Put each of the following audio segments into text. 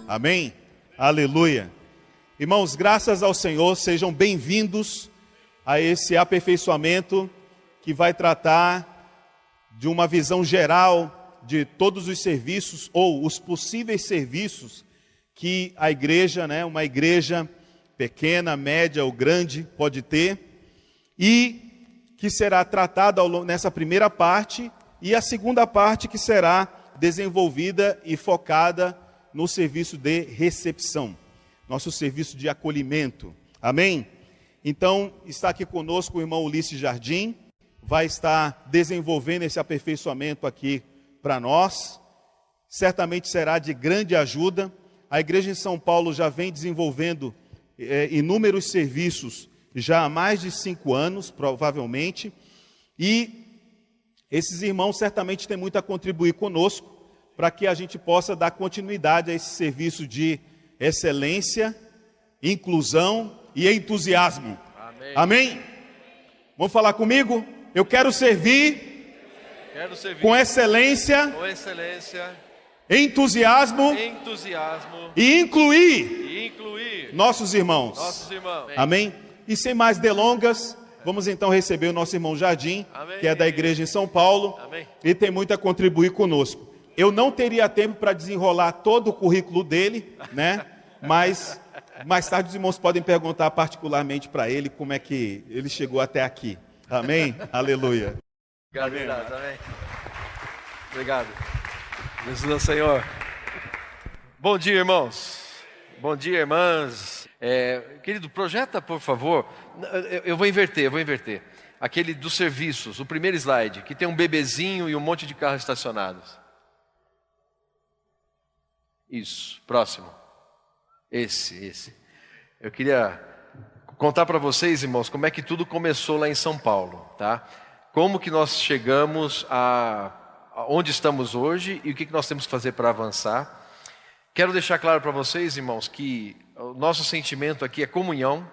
Amém? Aleluia. Irmãos, graças ao Senhor, sejam bem-vindos a esse aperfeiçoamento que vai tratar de uma visão geral de todos os serviços ou os possíveis serviços que a igreja, uma igreja pequena, média ou grande pode ter, e que será tratado nessa primeira parte, e a segunda parte que será desenvolvida e focada no serviço de recepção, nosso serviço de acolhimento. Amém? Então, está aqui conosco o irmão Ulisses Jardim, vai estar desenvolvendo esse aperfeiçoamento aqui para nós. Certamente será de grande ajuda. A igreja em São Paulo já vem desenvolvendo inúmeros serviços já há mais de 5 anos, provavelmente, e esses irmãos certamente têm muito a contribuir conosco, para que a gente possa dar continuidade a esse serviço de excelência, inclusão e entusiasmo. Amém? Amém? Vamos falar comigo? Eu quero servir com excelência, entusiasmo e incluir nossos irmãos. Amém? E sem mais delongas, vamos então receber o nosso irmão Jardim, que é da igreja em São Paulo, e tem muito a contribuir conosco. Eu não teria tempo para desenrolar todo o currículo dele, mas mais tarde os irmãos podem perguntar particularmente para ele como é que ele chegou até aqui. Amém? Aleluia. Obrigado. Amém. Obrigado. Jesus é o Senhor. Bom dia, irmãos. Bom dia, irmãs. Querido, projeta, por favor. Eu vou inverter. Aquele dos serviços, o primeiro slide, que tem um bebezinho e um monte de carros estacionados. Isso, próximo. Esse. Eu queria contar para vocês, irmãos, como é que tudo começou lá em São Paulo, tá? Como que nós chegamos a onde estamos hoje e o que nós temos que fazer para avançar. Quero deixar claro para vocês, irmãos, que o nosso sentimento aqui é comunhão.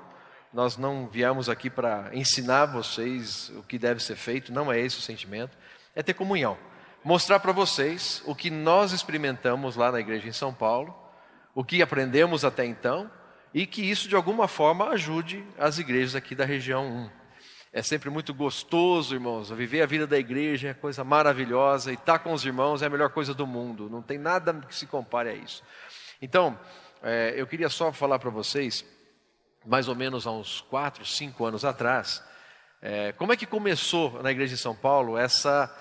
Nós não viemos aqui para ensinar vocês o que deve ser feito, não é esse o sentimento, é ter comunhão. Mostrar para vocês o que nós experimentamos lá na igreja em São Paulo, o que aprendemos até então, e que isso de alguma forma ajude as igrejas aqui da região 1. É sempre muito gostoso, irmãos, viver a vida da igreja é coisa maravilhosa, e estar com os irmãos é a melhor coisa do mundo, não tem nada que se compare a isso. Então, eu queria só falar para vocês, mais ou menos há uns 4, 5 anos atrás, como é que começou na igreja de São Paulo essa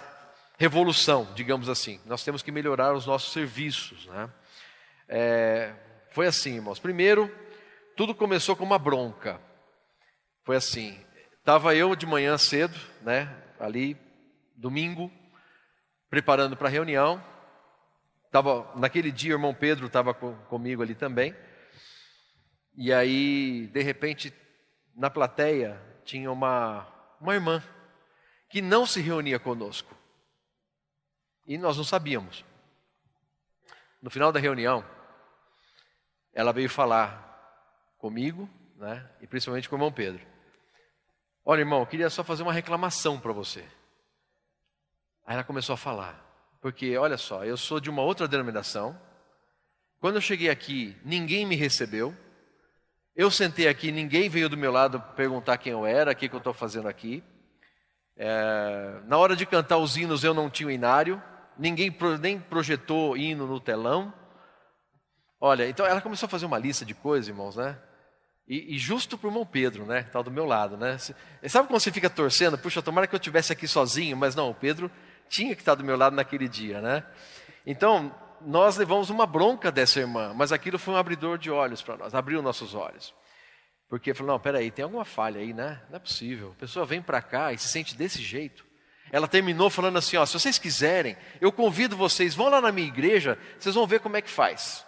revolução, digamos assim. Nós temos que melhorar os nossos serviços, Foi assim, irmãos. Primeiro, tudo começou com uma bronca. Foi assim, estava eu de manhã cedo, ali, domingo, preparando para a reunião. Naquele dia o irmão Pedro estava comigo ali também. E aí, de repente, na plateia, tinha uma irmã que não se reunia conosco. E nós não sabíamos. No final da reunião, ela veio falar comigo, e principalmente com o irmão Pedro. Olha, irmão, eu queria só fazer uma reclamação para você. Aí ela começou a falar. Porque, olha só, eu sou de uma outra denominação. Quando eu cheguei aqui, ninguém me recebeu. Eu sentei aqui, ninguém veio do meu lado perguntar quem eu era, o que eu estou fazendo aqui. Na hora de cantar os hinos, eu não tinha o inário. Ninguém nem projetou hino no telão. Olha, então ela começou a fazer uma lista de coisas, irmãos, E justo para o irmão Pedro, que está do meu lado, Sabe quando você fica torcendo? Puxa, tomara que eu estivesse aqui sozinho, mas não, o Pedro tinha que estar do meu lado naquele dia, Então, nós levamos uma bronca dessa irmã, mas aquilo foi um abridor de olhos para nós, abriu nossos olhos. Porque falou, não, peraí, tem alguma falha aí, Não é possível, a pessoa vem para cá e se sente desse jeito. Ela terminou falando assim, se vocês quiserem, eu convido vocês, vão lá na minha igreja, vocês vão ver como é que faz.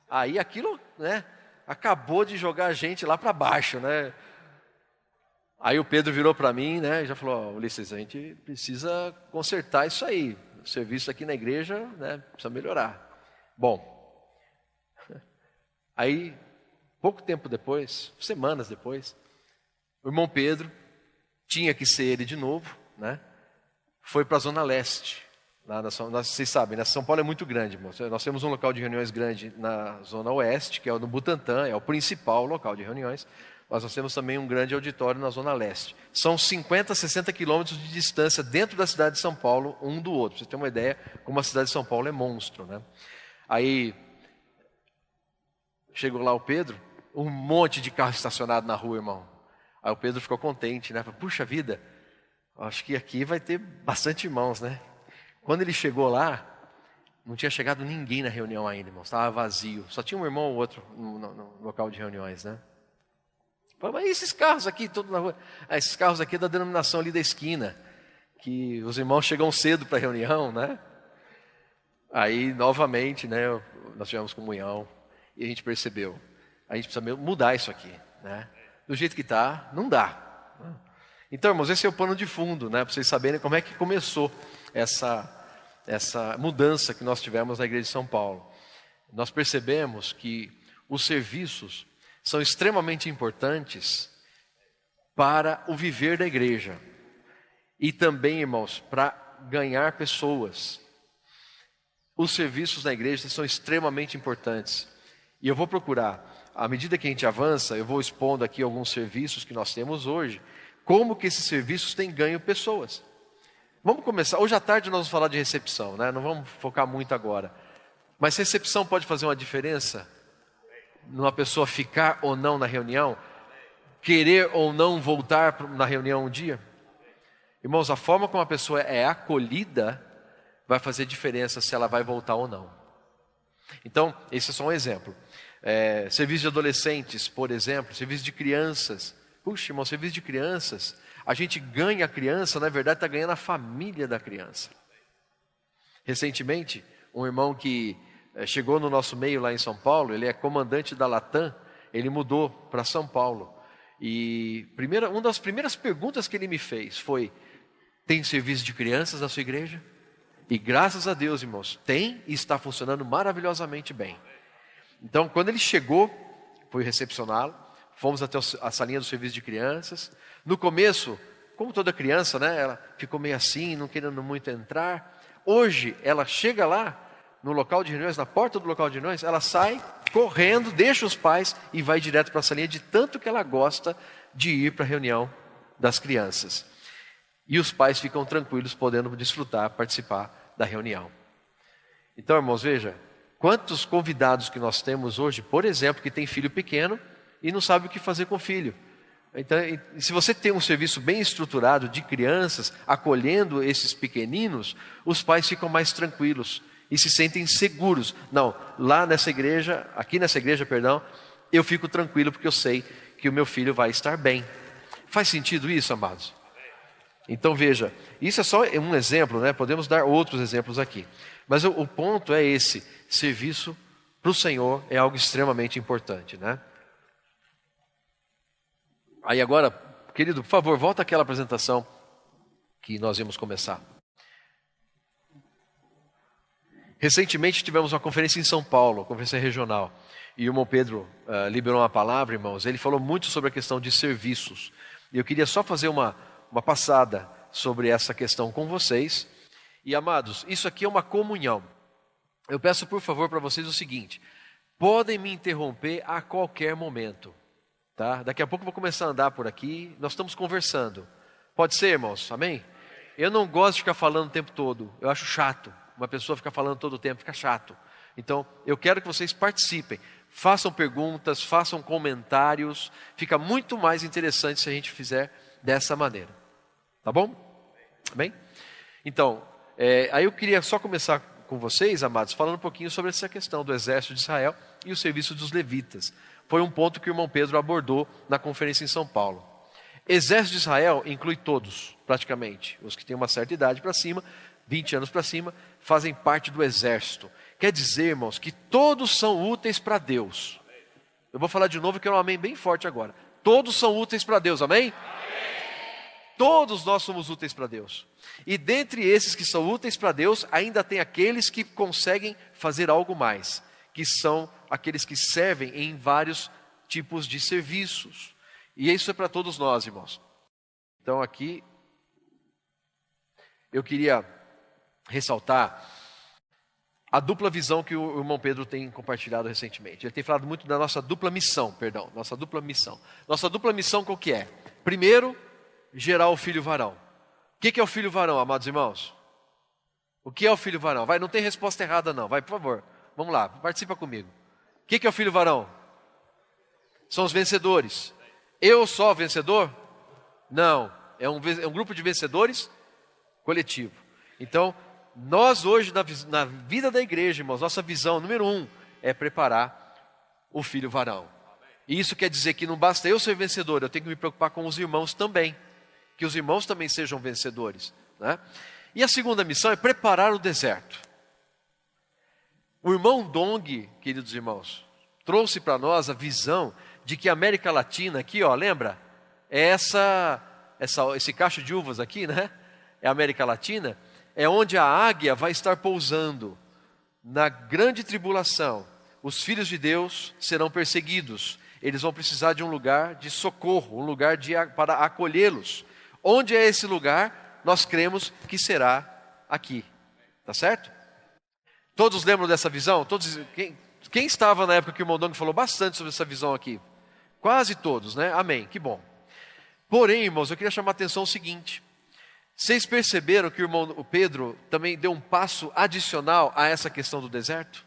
Aí aquilo, acabou de jogar a gente lá para baixo, Aí o Pedro virou para mim, e já falou, Ulisses, a gente precisa consertar isso aí. O serviço aqui na igreja, precisa melhorar. Bom, aí, pouco tempo depois, semanas depois, o irmão Pedro tinha que ser ele de novo, foi para a Zona Leste, Vocês sabem, né? São Paulo é muito grande, irmãos. Nós temos um local de reuniões grande na Zona Oeste, que é o no Butantã, é o principal local de reuniões. Mas nós temos também um grande auditório na Zona Leste. São 50, 60 quilômetros de distância dentro da cidade de São Paulo, um do outro. Pra você ter uma ideia como a cidade de São Paulo é monstro, né? Aí, chegou lá o Pedro, um monte de carro estacionado na rua, irmão. Aí o Pedro ficou contente, né? Falei, puxa vida, acho que aqui vai ter bastante irmãos, né? Quando ele chegou lá, não tinha chegado ninguém na reunião ainda, irmão. Estava vazio. Só tinha um irmão ou outro no local de reuniões, né? Falei, mas e esses carros aqui, todos na rua? Esses carros aqui é da denominação ali da esquina, que os irmãos chegam cedo para a reunião, né? Aí, novamente, né, nós tivemos comunhão e a gente percebeu, a gente precisa mudar isso aqui, né? Do jeito que está, não dá. Então, irmãos, esse é o pano de fundo, né, para vocês saberem como é que começou essa mudança que nós tivemos na igreja de São Paulo. Nós percebemos que os serviços são extremamente importantes para o viver da igreja. E também, irmãos, para ganhar pessoas. Os serviços na igreja são extremamente importantes. E eu vou procurar, à medida que a gente avança, eu vou expondo aqui alguns serviços que nós temos hoje, como que esses serviços têm ganho pessoas. Vamos começar, hoje à tarde nós vamos falar de recepção, né? Não vamos focar muito agora. Mas recepção pode fazer uma diferença? Numa pessoa ficar ou não na reunião? Querer ou não voltar na reunião um dia? Irmãos, a forma como a pessoa é acolhida vai fazer diferença se ela vai voltar ou não. Então, esse é só um exemplo. Serviço de adolescentes, por exemplo, serviço de crianças. Puxa, irmão, serviço de crianças, a gente ganha a criança, na verdade está ganhando a família da criança. Recentemente, um irmão que chegou no nosso meio lá em São Paulo, ele é comandante da Latam, ele mudou para São Paulo. E uma das primeiras perguntas que ele me fez foi, tem serviço de crianças na sua igreja? E graças a Deus, irmãos, tem e está funcionando maravilhosamente bem. Então, quando ele chegou, fui recepcioná-lo, fomos até a salinha do serviço de crianças. No começo, como toda criança, né, ela ficou meio assim, não querendo muito entrar. Hoje, ela chega lá, no local de reuniões, na porta do local de reuniões, ela sai correndo, deixa os pais e vai direto para a salinha, de tanto que ela gosta de ir para a reunião das crianças. E os pais ficam tranquilos, podendo desfrutar, participar da reunião. Então, irmãos, veja, quantos convidados que nós temos hoje, por exemplo, que tem filho pequeno e não sabe o que fazer com o filho. Então, se você tem um serviço bem estruturado de crianças, acolhendo esses pequeninos, os pais ficam mais tranquilos e se sentem seguros. Não, lá nessa igreja, aqui nessa igreja, perdão, eu fico tranquilo porque eu sei que o meu filho vai estar bem. Faz sentido isso, amados? Então veja, isso é só um exemplo, né? Podemos dar outros exemplos aqui. Mas o ponto é esse, serviço para o Senhor é algo extremamente importante, né? Aí agora, querido, por favor, volta àquela apresentação que nós íamos começar. Recentemente tivemos uma conferência em São Paulo, conferência regional. E o irmão Pedro liberou uma palavra, irmãos. Ele falou muito sobre a questão de serviços. E eu queria só fazer uma passada sobre essa questão com vocês. E amados, isso aqui é uma comunhão. Eu peço por favor para vocês o seguinte: podem me interromper a qualquer momento, tá? Daqui a pouco eu vou começar a andar por aqui, nós estamos conversando. Pode ser, irmãos? Amém? Eu não gosto de ficar falando o tempo todo, eu acho chato. Uma pessoa ficar falando todo o tempo, fica chato. Então, eu quero que vocês participem. Façam perguntas, façam comentários. Fica muito mais interessante se a gente fizer dessa maneira. Tá bom? Amém? Então, aí eu queria só começar com vocês, amados, falando um pouquinho sobre essa questão do exército de Israel e o serviço dos levitas. Foi um ponto que o irmão Pedro abordou na conferência em São Paulo. Exército de Israel inclui todos, praticamente. Os que têm uma certa idade para cima, 20 anos para cima, fazem parte do exército. Quer dizer, irmãos, que todos são úteis para Deus. Eu vou falar de novo que é um amém bem forte agora. Todos são úteis para Deus, amém? Todos nós somos úteis para Deus. E dentre esses que são úteis para Deus, ainda tem aqueles que conseguem fazer algo mais, que são aqueles que servem em vários tipos de serviços. E isso é para todos nós, irmãos. Então aqui, eu queria ressaltar a dupla visão que o irmão Pedro tem compartilhado recentemente. Ele tem falado muito da nossa dupla missão, nossa dupla missão. Nossa dupla missão qual que é? Primeiro, gerar o filho varão. O que é o filho varão, amados irmãos? O que é o filho varão? Vai, não tem resposta errada não, vai, por favor. Vamos lá, participa comigo. O que é o filho varão? São os vencedores. Eu só vencedor? Não, é um grupo de vencedores coletivo. Então, nós hoje, na vida da igreja, irmãos, nossa visão número 1 é preparar o filho varão. E isso quer dizer que não basta eu ser vencedor, eu tenho que me preocupar com os irmãos também. Que os irmãos também sejam vencedores, né? E a segunda missão é preparar o deserto. O irmão Dong, queridos irmãos, trouxe para nós a visão de que a América Latina, aqui ó, lembra? É esse cacho de uvas aqui, né? É a América Latina. É onde a águia vai estar pousando. Na grande tribulação, os filhos de Deus serão perseguidos. Eles vão precisar de um lugar de socorro, um lugar para acolhê-los. Onde é esse lugar? Nós cremos que será aqui. Tá certo? Todos lembram dessa visão? Quem estava na época que o irmão Dong falou bastante sobre essa visão aqui? Quase todos, né? Amém, que bom. Porém, irmãos, eu queria chamar a atenção o seguinte. Vocês perceberam que o Pedro também deu um passo adicional a essa questão do deserto?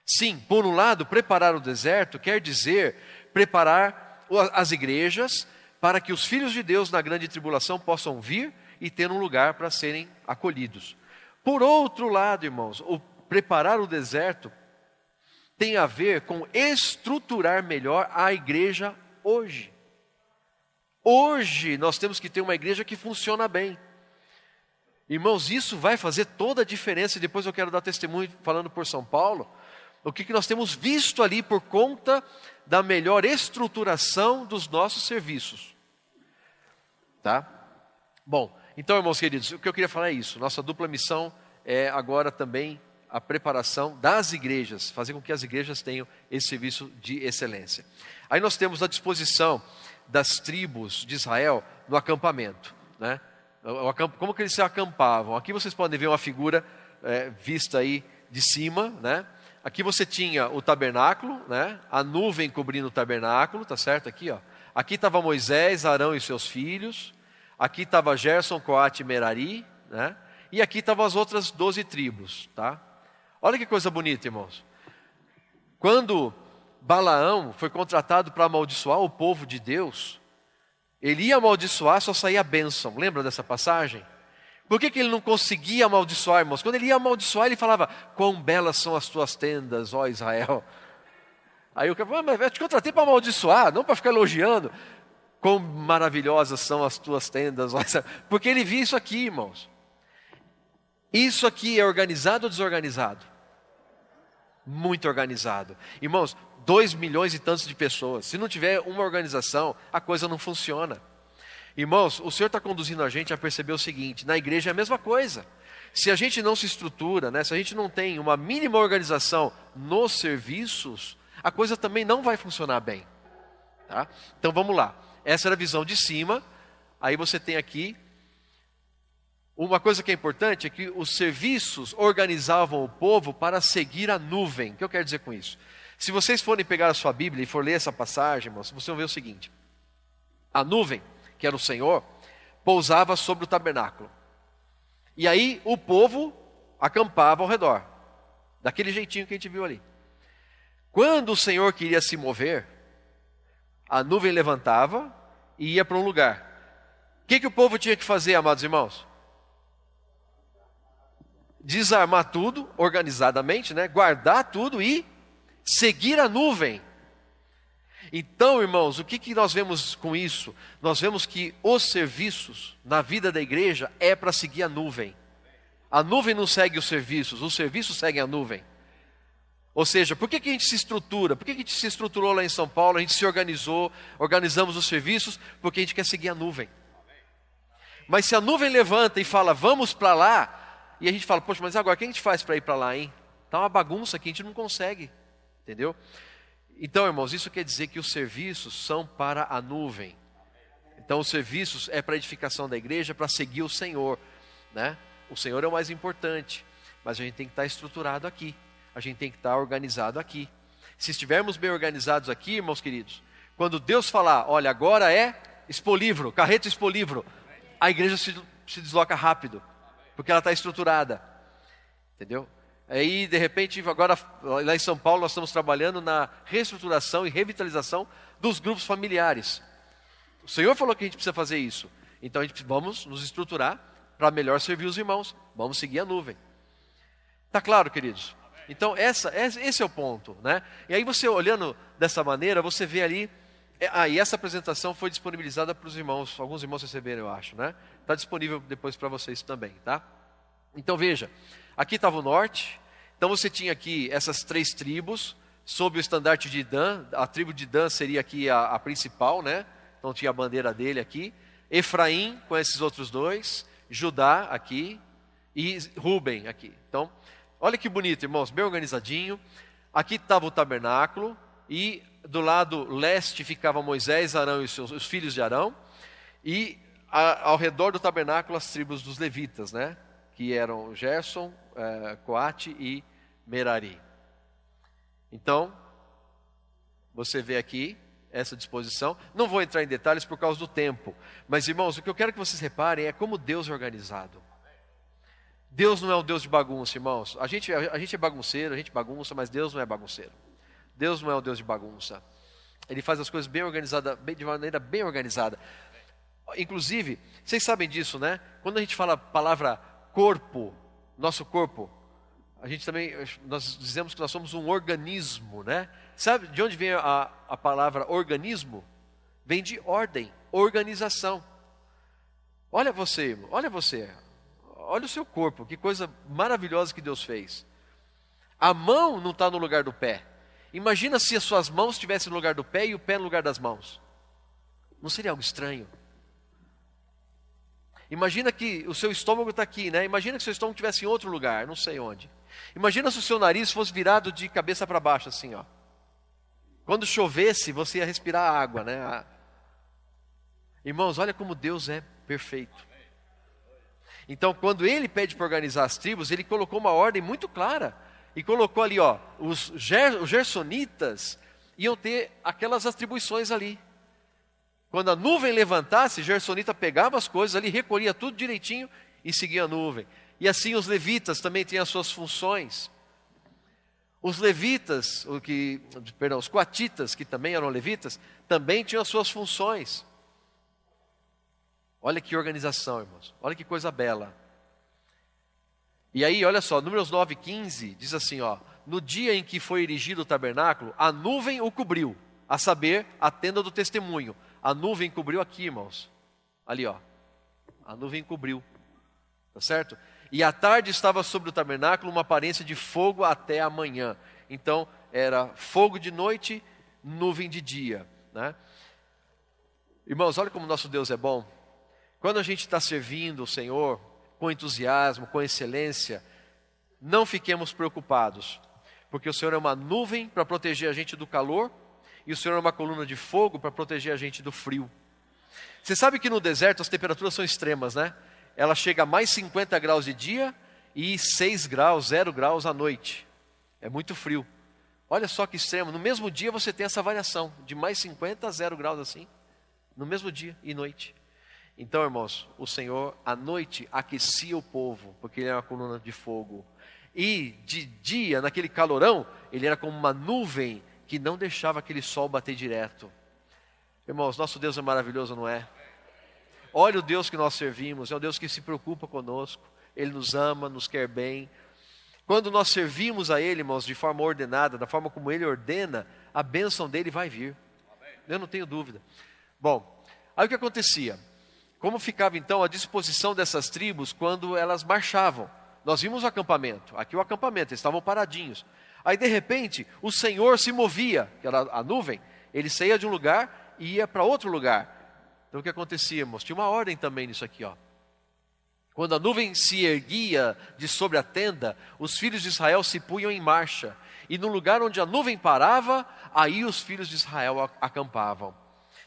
Sim, por um lado, preparar o deserto quer dizer preparar as igrejas para que os filhos de Deus na grande tribulação possam vir e ter um lugar para serem acolhidos. Por outro lado, irmãos, o preparar o deserto tem a ver com estruturar melhor a igreja hoje. Hoje nós temos que ter uma igreja que funciona bem. Irmãos, isso vai fazer toda a diferença. E depois eu quero dar testemunho falando por São Paulo. O que nós temos visto ali por conta da melhor estruturação dos nossos serviços. Tá? Bom, então irmãos queridos, o que eu queria falar é isso. Nossa dupla missão é agora também a preparação das igrejas. Fazer com que as igrejas tenham esse serviço de excelência. Aí nós temos a disposição das tribos de Israel no acampamento, né? Como que eles se acampavam? Aqui vocês podem ver uma figura vista aí de cima, né? Aqui você tinha o tabernáculo, né? A nuvem cobrindo o tabernáculo, tá certo? Aqui, ó. Aqui estava Moisés, Arão e seus filhos. Aqui estava Gerson, Coate e Merari, né? E aqui estavam as outras 12 tribos, tá? Olha que coisa bonita, irmãos. Quando Balaão foi contratado para amaldiçoar o povo de Deus, ele ia amaldiçoar, só saía bênção. Lembra dessa passagem? Por que ele não conseguia amaldiçoar, irmãos? Quando ele ia amaldiçoar, ele falava: quão belas são as tuas tendas, ó Israel. Aí o cara falou: mas eu te contratei para amaldiçoar, não para ficar elogiando. Quão maravilhosas são as tuas tendas, ó Israel. Porque ele via isso aqui, irmãos. Isso aqui é organizado ou desorganizado? Muito organizado. Irmãos, 2 milhões e tantos de pessoas. Se não tiver uma organização, a coisa não funciona. Irmãos, o Senhor está conduzindo a gente a perceber o seguinte: na igreja é a mesma coisa. Se a gente não se estrutura, né, se a gente não tem uma mínima organização nos serviços, a coisa também não vai funcionar bem. Tá? Então vamos lá. Essa era a visão de cima. Aí você tem aqui. Uma coisa que é importante é que os serviços organizavam o povo para seguir a nuvem. O que eu quero dizer com isso? Se vocês forem pegar a sua Bíblia e for ler essa passagem, irmãos, vocês vão ver o seguinte. A nuvem, que era o Senhor, pousava sobre o tabernáculo. E aí o povo acampava ao redor. Daquele jeitinho que a gente viu ali. Quando o Senhor queria se mover, a nuvem levantava e ia para um lugar. O que o povo tinha que fazer, amados irmãos? Desarmar tudo, organizadamente, né? Guardar tudo e seguir a nuvem. Então, irmãos, o que nós vemos com isso? Nós vemos que os serviços na vida da igreja é para seguir a nuvem. A nuvem não segue os serviços seguem a nuvem. Ou seja, por que a gente se estrutura? Por que a gente se estruturou lá em São Paulo? A gente se organizou, organizamos os serviços, porque a gente quer seguir a nuvem. Mas se a nuvem levanta e fala, vamos para lá, e a gente fala, poxa, mas agora o que a gente faz para ir para lá, hein? Está uma bagunça aqui, a gente não consegue. Entendeu? Então, irmãos, isso quer dizer que os serviços são para a nuvem. Então, os serviços é para a edificação da igreja, para seguir o Senhor, né? O Senhor é o mais importante, mas a gente tem que estar estruturado aqui. A gente tem que estar organizado aqui. Se estivermos bem organizados aqui, irmãos queridos, quando Deus falar, olha, agora é expolível, carreta expolível, a igreja se desloca rápido, porque ela está estruturada. Entendeu? Aí, de repente, agora, lá em São Paulo, nós estamos trabalhando na reestruturação e revitalização dos grupos familiares. O Senhor falou que a gente precisa fazer isso. Então, vamos nos estruturar para melhor servir os irmãos. Vamos seguir a nuvem. Está claro, queridos? Então, esse é o ponto, né? E aí, você olhando dessa maneira, você vê ali... e essa apresentação foi disponibilizada para os irmãos. Alguns irmãos receberam, eu acho, né? Está disponível depois para vocês também, tá? Então, veja. Aqui estava o norte. Então, você tinha aqui essas 3 tribos, sob o estandarte de Dan. A tribo de Dan seria aqui a principal, né? Então, tinha a bandeira dele aqui. Efraim, com esses outros 2. Judá, aqui. E Ruben, aqui. Então, olha que bonito, irmãos, bem organizadinho. Aqui estava o tabernáculo. E do lado leste ficava Moisés, Arão e os filhos de Arão. E ao redor do tabernáculo as tribos dos levitas, né? Que eram Gerson, Coate e Merari. Então, você vê aqui essa disposição. Não vou entrar em detalhes por causa do tempo. Mas, irmãos, o que eu quero que vocês reparem é como Deus é organizado. Deus não é um Deus de bagunça, irmãos. A gente é bagunceiro, a gente bagunça, mas Deus não é bagunceiro. Deus não é um Deus de bagunça. Ele faz as coisas bem organizadas, de maneira bem organizada. Inclusive, vocês sabem disso, né? Quando a gente fala a palavra corpo, nosso corpo, nós dizemos que nós somos um organismo, né? Sabe de onde vem a palavra organismo? Vem de ordem, organização. Olha você, irmão, olha o seu corpo, que coisa maravilhosa que Deus fez. A mão não está no lugar do pé. Imagina se as suas mãos estivessem no lugar do pé e o pé no lugar das mãos. Não seria algo estranho? Imagina que o seu estômago está aqui, né? Imagina que o seu estômago estivesse em outro lugar, não sei onde. Imagina se o seu nariz fosse virado de cabeça para baixo, assim, ó. Quando chovesse, você ia respirar água, né? Irmãos, olha como Deus é perfeito. Então, quando Ele pede para organizar as tribos, Ele colocou uma ordem muito clara. E colocou ali, ó, os gersonitas iam ter aquelas atribuições ali. Quando a nuvem levantasse, Gersonita pegava as coisas ali, recolhia tudo direitinho e seguia a nuvem. E assim os levitas também têm as suas funções. Os levitas, os coatitas, que também eram levitas, também tinham as suas funções. Olha que organização, irmãos. Olha que coisa bela. E aí, olha só, Números 9:15 diz assim, ó: no dia em que foi erigido o tabernáculo, a nuvem o cobriu, a saber, a tenda do testemunho. A nuvem cobriu aqui, irmãos. Ali, ó. A nuvem cobriu. Tá certo? E à tarde estava sobre o tabernáculo uma aparência de fogo até a manhã. Então, era fogo de noite, nuvem de dia, né? Irmãos, olha como nosso Deus é bom. Quando a gente está servindo o Senhor com entusiasmo, com excelência, não fiquemos preocupados, porque o Senhor é uma nuvem para proteger a gente do calor, e o Senhor é uma coluna de fogo para proteger a gente do frio. Você sabe que no deserto as temperaturas são extremas, né? Ela chega a mais 50 graus de dia e 6 graus, 0 graus à noite. É muito frio. Olha só que extremo. No mesmo dia você tem essa variação, de mais 50 a 0 graus assim, no mesmo dia e noite. Então, irmãos, o Senhor à noite aquecia o povo, porque Ele é uma coluna de fogo. E de dia, naquele calorão, Ele era como uma nuvem que não deixava aquele sol bater direto. Irmãos, nosso Deus é maravilhoso, não é? Olha o Deus que nós servimos, é o Deus que se preocupa conosco. Ele nos ama, nos quer bem. Quando nós servimos a Ele, irmãos, de forma ordenada, da forma como Ele ordena, a bênção dEle vai vir. Eu não tenho dúvida. Bom, aí o que acontecia? Como ficava então a disposição dessas tribos quando elas marchavam? Nós vimos o acampamento, aqui o acampamento, eles estavam paradinhos. Aí de repente o Senhor se movia, que era a nuvem, ele saía de um lugar e ia para outro lugar. Então o que acontecia, irmãos? Tinha uma ordem também nisso aqui, ó. Quando a nuvem se erguia de sobre a tenda, os filhos de Israel se punham em marcha. E no lugar onde a nuvem parava, aí os filhos de Israel acampavam.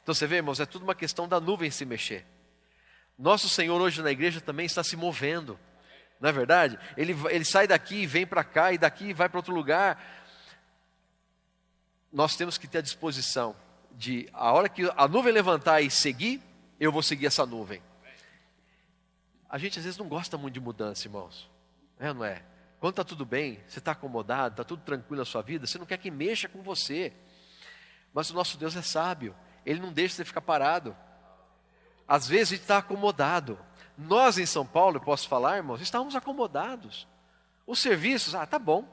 Então você vê, irmãos, é tudo uma questão da nuvem se mexer. Nosso Senhor hoje na igreja também está se movendo. Não é verdade? Ele sai daqui e vem para cá, e daqui vai para outro lugar. Nós temos que ter a disposição de, a hora que a nuvem levantar e seguir, eu vou seguir essa nuvem. A gente às vezes não gosta muito de mudança, irmãos. É ou não é? Quando está tudo bem, você está acomodado, está tudo tranquilo na sua vida, você não quer que mexa com você. Mas o nosso Deus é sábio, Ele não deixa você ficar parado. Às vezes a gente está acomodado. Nós em São Paulo, eu posso falar, irmãos, estávamos acomodados. Os serviços, tá bom.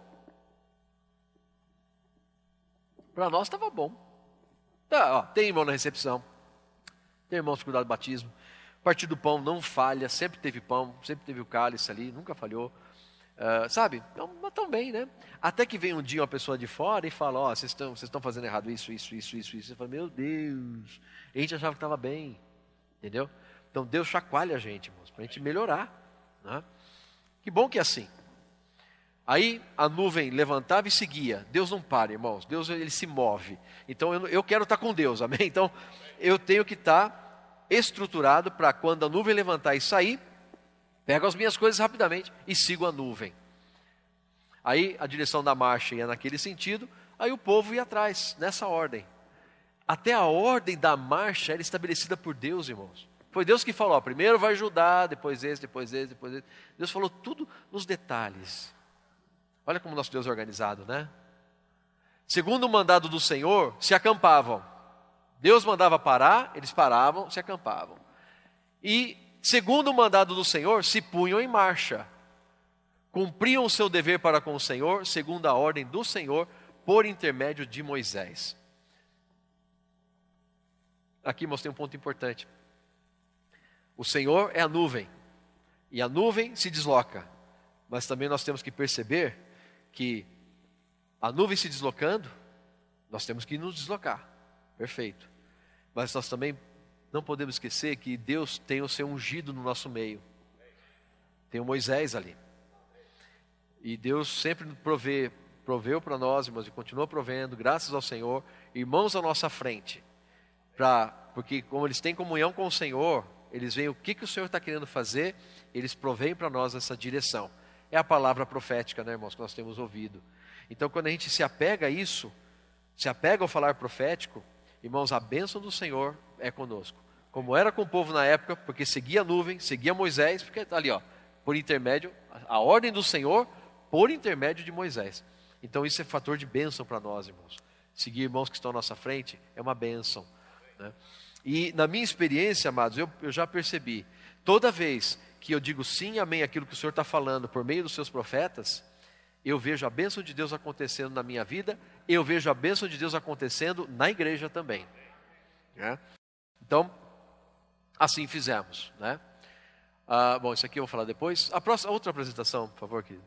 Para nós estava bom. Tá, tem irmão na recepção, tem irmãos de cuidado do batismo. Partido do pão não falha, sempre teve pão, sempre teve o cálice ali, nunca falhou. Sabe? Então, tão bem, né? Até que vem um dia uma pessoa de fora e fala, vocês estão fazendo errado isso. Você fala, meu Deus, a gente achava que estava bem, entendeu? Então Deus chacoalha a gente, irmãos, para a gente melhorar, né? Que bom que é assim. Aí a nuvem levantava e seguia. Deus não para, irmãos, Deus ele se move. Então eu quero estar com Deus, amém? Então eu tenho que estar estruturado para quando a nuvem levantar e sair, pego as minhas coisas rapidamente e sigo a nuvem. Aí a direção da marcha ia naquele sentido, aí o povo ia atrás, nessa ordem. Até a ordem da marcha era estabelecida por Deus, irmãos. Foi Deus que falou, primeiro vai Judá, depois esse, depois esse, depois esse. Deus falou tudo nos detalhes. Olha como nosso Deus é organizado, né? Segundo o mandado do Senhor, se acampavam. Deus mandava parar, eles paravam, se acampavam. E segundo o mandado do Senhor, se punham em marcha. Cumpriam o seu dever para com o Senhor, segundo a ordem do Senhor, por intermédio de Moisés. Aqui mostrei um ponto importante. O Senhor é a nuvem, e a nuvem se desloca. Mas também nós temos que perceber que a nuvem se deslocando, nós temos que nos deslocar. Perfeito. Mas nós também não podemos esquecer que Deus tem o seu ungido no nosso meio. Tem o Moisés ali. E Deus sempre proveu para nós, irmãos, e continua provendo, graças ao Senhor, irmãos à nossa frente. Porque como eles têm comunhão com o Senhor, eles veem o que o Senhor está querendo fazer, eles provêm para nós essa direção. É a palavra profética, né, irmãos, que nós temos ouvido. Então, quando a gente se apega a isso, se apega ao falar profético, irmãos, a bênção do Senhor é conosco. Como era com o povo na época, porque seguia a nuvem, seguia Moisés, porque está ali, por intermédio, a ordem do Senhor, por intermédio de Moisés. Então, isso é fator de bênção para nós, irmãos. Seguir irmãos que estão à nossa frente é uma bênção, né? E na minha experiência, amados, eu já percebi, toda vez que eu digo sim, amém, aquilo que o Senhor está falando por meio dos seus profetas, eu vejo a bênção de Deus acontecendo na minha vida, eu vejo a bênção de Deus acontecendo na igreja também, né? Então, assim fizemos, né? Bom, isso aqui eu vou falar depois. A outra apresentação, por favor, querido.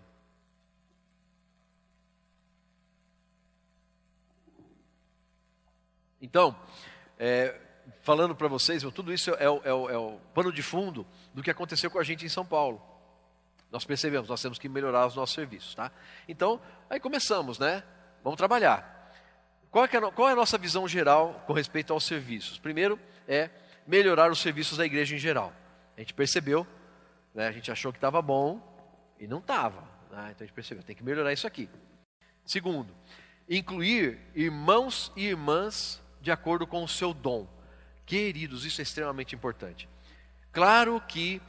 Então, falando para vocês, tudo isso é o pano de fundo do que aconteceu com a gente em São Paulo. Nós percebemos, nós temos que melhorar os nossos serviços, tá? Então, aí começamos, né? Vamos trabalhar. Qual é a nossa visão geral com respeito aos serviços? Primeiro é melhorar os serviços da igreja em geral. A gente percebeu, né? A gente achou que estava bom e não estava, né? Então a gente percebeu, tem que melhorar isso aqui. Segundo, incluir irmãos e irmãs de acordo com o seu dom. Queridos, isso é extremamente importante. Claro que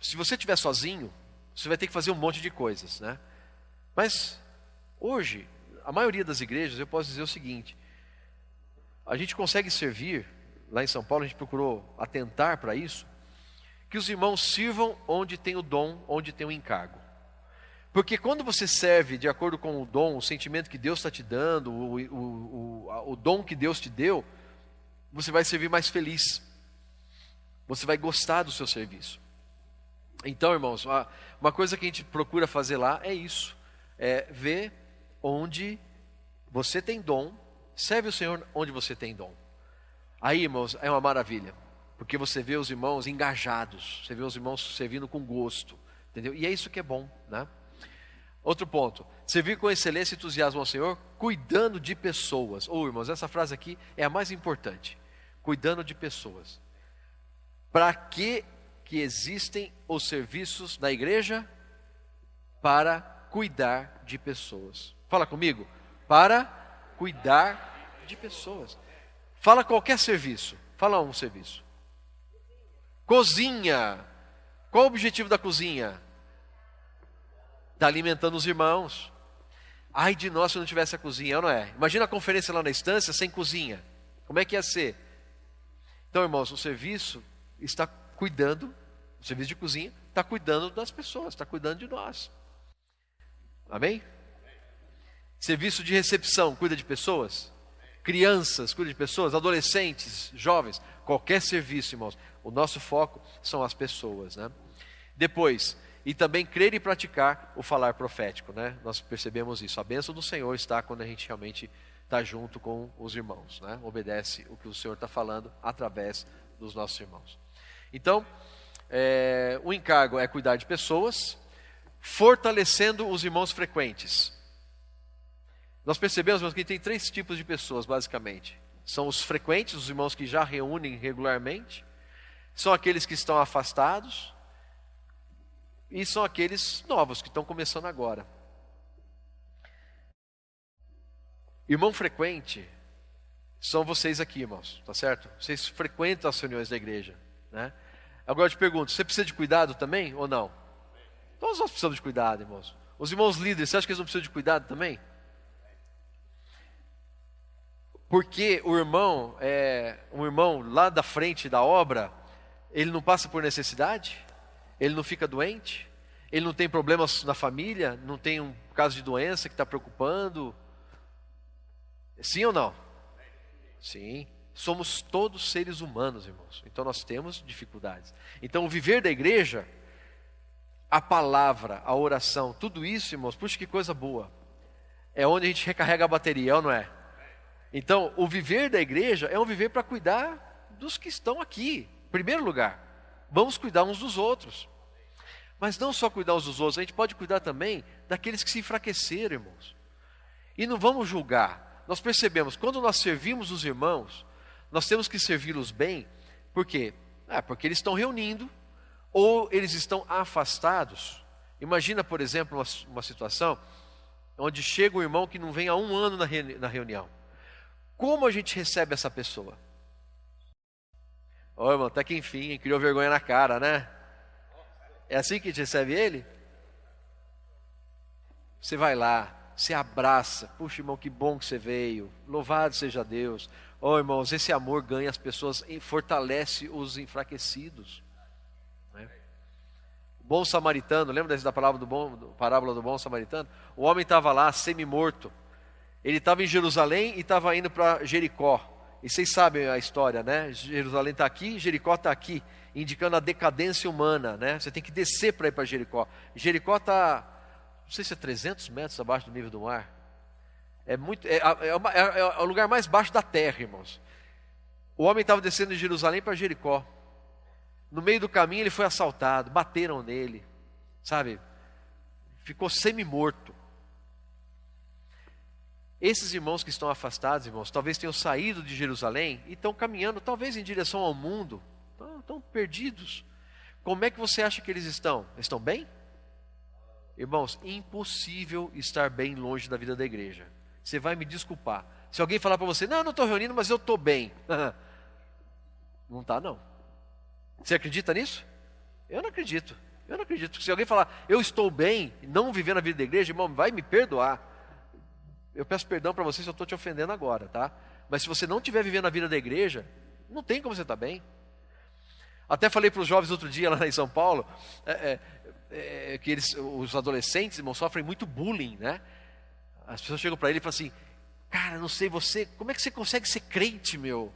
se você estiver sozinho, você vai ter que fazer um monte de coisas, né? Mas hoje, a maioria das igrejas, eu posso dizer o seguinte: a gente consegue servir, lá em São Paulo a gente procurou atentar para isso, que os irmãos sirvam onde tem o dom, onde tem o encargo. Porque quando você serve de acordo com o dom, o sentimento que Deus está te dando, o dom que Deus te deu, você vai servir mais feliz. Você vai gostar do seu serviço. Então, irmãos, uma coisa que a gente procura fazer lá é isso. É ver onde você tem dom, serve o Senhor onde você tem dom. Aí, irmãos, é uma maravilha. Porque você vê os irmãos engajados, você vê os irmãos servindo com gosto, entendeu? E é isso que é bom, né? Outro ponto, servir com excelência e entusiasmo ao Senhor, cuidando de pessoas. Irmãos, essa frase aqui é a mais importante. Cuidando de pessoas. Para que que existem os serviços na igreja para cuidar de pessoas. Fala comigo. Para cuidar de pessoas. Fala qualquer serviço. Fala um serviço. Cozinha. Qual o objetivo da cozinha? Está alimentando os irmãos. Ai de nós se não tivesse a cozinha, não é? Imagina a conferência lá na estância sem cozinha. Como é que ia ser? Então, irmãos, o serviço está cuidando, o serviço de cozinha está cuidando das pessoas, está cuidando de nós. Amém? Serviço de recepção, cuida de pessoas. Crianças, cuida de pessoas. Adolescentes, jovens. Qualquer serviço, irmãos. O nosso foco são as pessoas, né? Depois, e também crer e praticar o falar profético, né? Nós percebemos isso. A bênção do Senhor está quando a gente realmente está junto com os irmãos, né? Obedece o que o Senhor está falando através dos nossos irmãos. Então, o encargo é cuidar de pessoas, fortalecendo os irmãos frequentes. Nós percebemos que tem 3 tipos de pessoas, basicamente. São os frequentes, os irmãos que já reúnem regularmente, são aqueles que estão afastados, e são aqueles novos que estão começando agora. Irmão frequente são vocês aqui, irmãos, tá certo? Vocês frequentam as reuniões da igreja, né? Agora eu te pergunto, você precisa de cuidado também ou não? Todos nós precisamos de cuidado, irmãos. Os irmãos líderes, você acha que eles não precisam de cuidado também? Porque um irmão lá da frente da obra, ele não passa por necessidade? Ele não fica doente? Ele não tem problemas na família? Não tem um caso de doença que está preocupando? Sim ou não? Sim. Somos todos seres humanos, irmãos. Então nós temos dificuldades. Então o viver da igreja, a palavra, a oração, tudo isso, irmãos, puxa que coisa boa. É onde a gente recarrega a bateria, ou não é? Então o viver da igreja é um viver para cuidar dos que estão aqui. Em primeiro lugar, vamos cuidar uns dos outros. Mas não só cuidar uns dos outros, a gente pode cuidar também daqueles que se enfraqueceram, irmãos. E não vamos julgar. Nós percebemos, quando nós servimos os irmãos, nós temos que servi-los bem. Por quê? Porque eles estão reunindo, ou eles estão afastados. Imagina, por exemplo, uma situação onde chega um irmão que não vem há 1 ano na reunião. Como a gente recebe essa pessoa? Ô irmão, até que enfim, criou vergonha na cara, né? É assim que a gente recebe ele? Você vai lá, você abraça. Puxa, irmão, que bom que você veio. Louvado seja Deus. Oh, irmãos, esse amor ganha as pessoas, fortalece os enfraquecidos. Né? O bom samaritano, lembra da parábola do bom samaritano? O homem estava lá, semi-morto. Ele estava em Jerusalém e estava indo para Jericó. E vocês sabem a história, né? Jerusalém está aqui, Jericó está aqui, indicando a decadência humana, né? Você tem que descer para ir para Jericó. Jericó está, não sei se é 300 metros abaixo do nível do mar. É o lugar mais baixo da terra, irmãos. O homem estava descendo de Jerusalém para Jericó. No meio do caminho ele foi assaltado, bateram nele, sabe? Ficou semi-morto. Esses irmãos que estão afastados, irmãos, talvez tenham saído de Jerusalém e estão caminhando, talvez em direção ao mundo. Estão perdidos. Como é que você acha que eles estão? Estão bem? Irmãos, impossível estar bem longe da vida da igreja. Você vai me desculpar. Se alguém falar para você, não, eu não estou reunindo, mas eu estou bem. Não está, não. Você acredita nisso? Eu não acredito. Eu não acredito. Se alguém falar, eu estou bem, não vivendo a vida da igreja, irmão, vai me perdoar. Eu peço perdão para você se eu estou te ofendendo agora, tá? Mas se você não estiver vivendo a vida da igreja, não tem como você estar bem. Até falei para os jovens outro dia lá em São Paulo, que os adolescentes, irmão, sofrem muito bullying, né? As pessoas chegam para ele e falam assim, cara, não sei você, como é que você consegue ser crente, meu?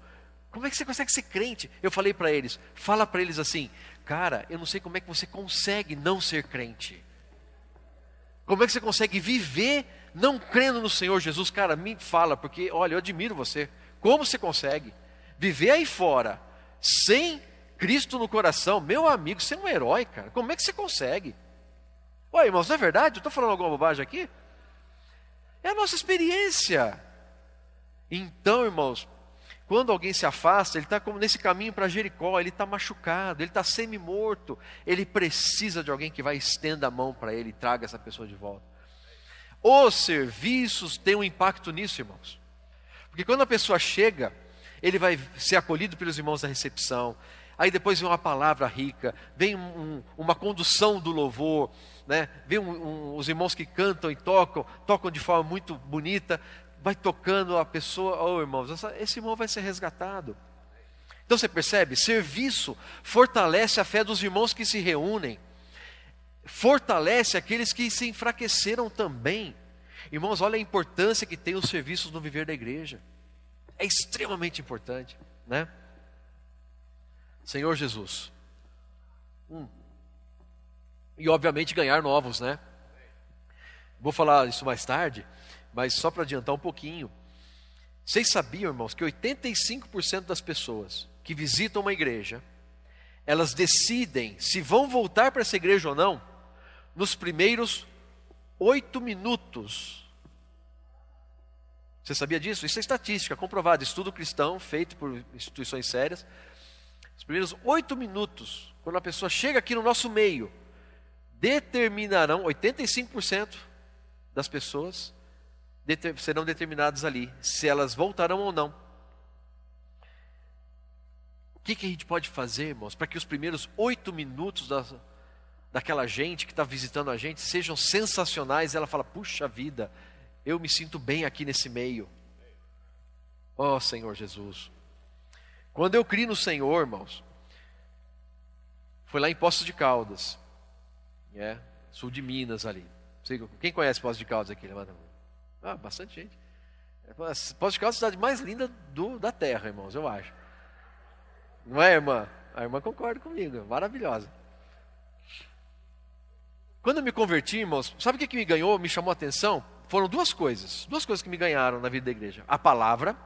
Como é que você consegue ser crente? Eu falei para eles, fala para eles assim, cara, eu não sei como é que você consegue não ser crente. Como é que você consegue viver não crendo no Senhor Jesus? Cara, me fala, porque, olha, eu admiro você. Como você consegue viver aí fora, sem Cristo no coração? Meu amigo, você é um herói, cara. Como é que você consegue? Ué, irmãos, não é verdade? Eu estou falando alguma bobagem aqui? É a nossa experiência. Então, irmãos, quando alguém se afasta, ele está como nesse caminho para Jericó, ele está machucado, ele está semi-morto, ele precisa de alguém que vai estenda a mão para ele e traga essa pessoa de volta. Os serviços têm um impacto nisso, irmãos. Porque quando a pessoa chega, ele vai ser acolhido pelos irmãos da recepção, aí depois vem uma palavra rica, vem uma condução do louvor, né? Vem os irmãos que cantam e tocam de forma muito bonita, vai tocando a pessoa, oh irmãos, esse irmão vai ser resgatado. Então você percebe, serviço fortalece a fé dos irmãos que se reúnem, fortalece aqueles que se enfraqueceram também. Irmãos, olha a importância que tem os serviços no viver da igreja, é extremamente importante, né? Senhor Jesus, e obviamente ganhar novos, né? Vou falar isso mais tarde, mas só para adiantar um pouquinho, vocês sabiam, irmãos, que 85% das pessoas que visitam uma igreja, elas decidem se vão voltar para essa igreja ou não, nos primeiros 8 minutos. Você sabia disso? Isso é estatística, comprovada, estudo cristão, feito por instituições sérias. Os primeiros 8 minutos, quando a pessoa chega aqui no nosso meio, determinarão, 85% das pessoas serão determinadas ali, se elas voltarão ou não. O que a gente pode fazer, irmãos, para que os primeiros 8 minutos daquela gente que está visitando a gente sejam sensacionais, e ela fala, puxa vida, eu me sinto bem aqui nesse meio. Oh Senhor Jesus, quando eu criei no Senhor, irmãos, foi lá em Poços de Caldas, sul de Minas ali. Quem conhece Poços de Caldas aqui? Levanta a mão. Ah, bastante gente. Poços de Caldas é a cidade mais linda da terra, irmãos, eu acho. Não é, irmã? A irmã concorda comigo, maravilhosa. Quando eu me converti, irmãos, sabe o que me ganhou, me chamou a atenção? Foram duas coisas que me ganharam na vida da igreja. A palavra,